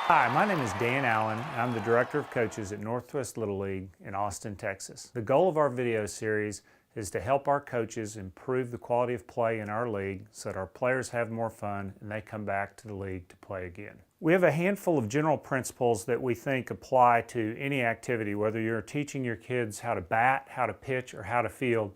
Hi, my name is Dan Allen, and I'm the Director of Coaches at Northwest Little League in Austin, Texas. The goal of our video series is to help our coaches improve the quality of play in our league so that our players have more fun and they come back to the league to play again. We have a handful of general principles that we think apply to any activity, whether you're teaching your kids how to bat, how to pitch, or how to field.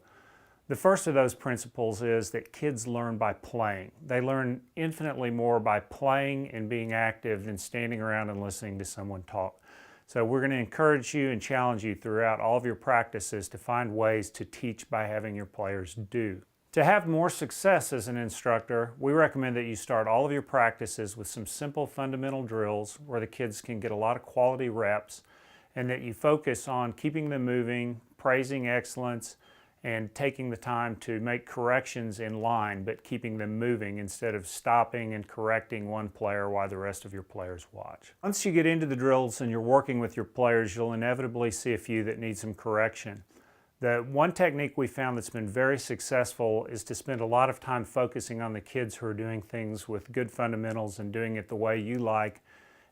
The first of those principles is that kids learn by playing. They learn infinitely more by playing and being active than standing around and listening to someone talk. So we're going to encourage you and challenge you throughout all of your practices to find ways to teach by having your players do. To have more success as an instructor, we recommend that you start all of your practices with some simple fundamental drills where the kids can get a lot of quality reps, and that you focus on keeping them moving, praising excellence, and taking the time to make corrections in line, but keeping them moving instead of stopping and correcting one player while the rest of your players watch. Once you get into the drills and you're working with your players, you'll inevitably see a few that need some correction. The one technique we found that's been very successful is to spend a lot of time focusing on the kids who are doing things with good fundamentals and doing it the way you like,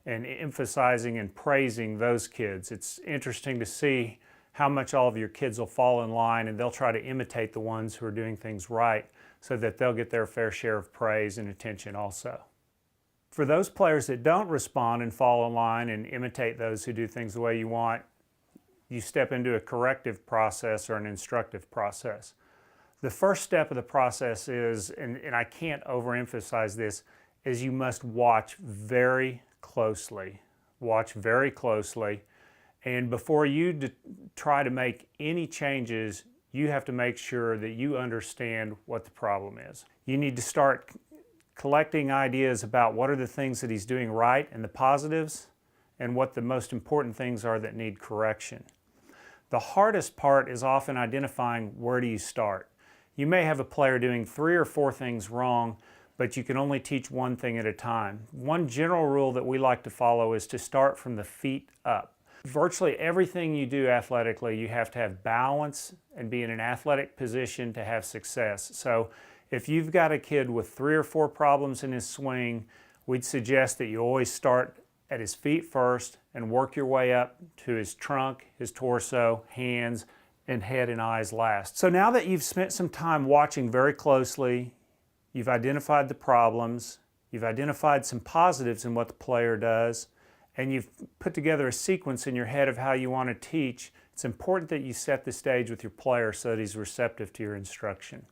and emphasizing and praising those kids. It's interesting to see how much all of your kids will fall in line, and they'll try to imitate the ones who are doing things right so that they'll get their fair share of praise and attention also. For those players that don't respond and fall in line and imitate those who do things the way you want, you step into a corrective process or an instructive process. The first step of the process is, and I can't overemphasize this, is you must watch very closely. Watch very closely. And before you try to make any changes, you have to make sure that you understand what the problem is. You need to start collecting ideas about what are the things that he's doing right and the positives, and what the most important things are that need correction. The hardest part is often identifying where do you start. You may have a player doing 3 or 4 things wrong, but you can only teach one thing at a time. One general rule that we like to follow is to start from the feet up. Virtually everything you do athletically, you have to have balance and be in an athletic position to have success. So if you've got a kid with 3 or 4 problems in his swing, we'd suggest that you always start at his feet first and work your way up to his trunk, his torso, hands, and head and eyes last. So now that you've spent some time watching very closely, you've identified the problems, you've identified some positives in what the player does, and you've put together a sequence in your head of how you want to teach, it's important that you set the stage with your player so that he's receptive to your instruction.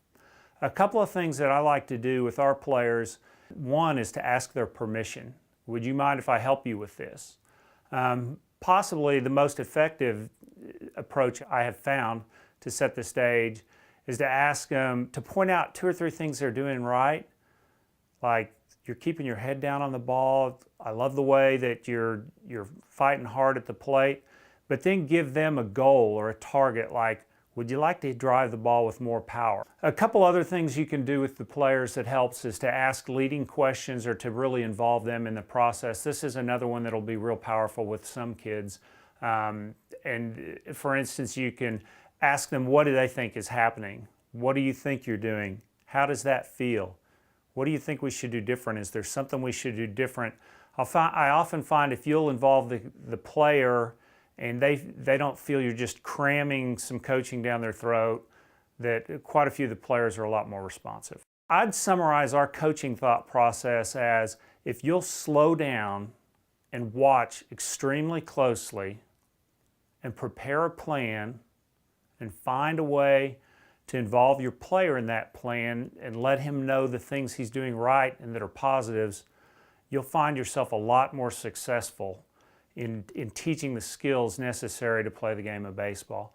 A couple of things that I like to do with our players, one is to ask their permission. Would you mind if I help you with this? Possibly the most effective approach I have found to set the stage is to ask them to point out 2 or 3 things they're doing right, like you're keeping your head down on the ball. I love the way that you're fighting hard at the plate, but then give them a goal or a target like, would you like to drive the ball with more power? A couple other things you can do with the players that helps is to ask leading questions or to really involve them in the process. This is another one that'll be real powerful with some kids. And for instance, you can ask them, what do they think is happening? What do you think you're doing? How does that feel? What do you think we should do different? Is there something we should do different? I often find if you'll involve the player and they don't feel you're just cramming some coaching down their throat, that quite a few of the players are a lot more responsive. I'd summarize our coaching thought process as, if you'll slow down and watch extremely closely and prepare a plan and find a way to involve your player in that plan and let him know the things he's doing right and that are positives, you'll find yourself a lot more successful in teaching the skills necessary to play the game of baseball.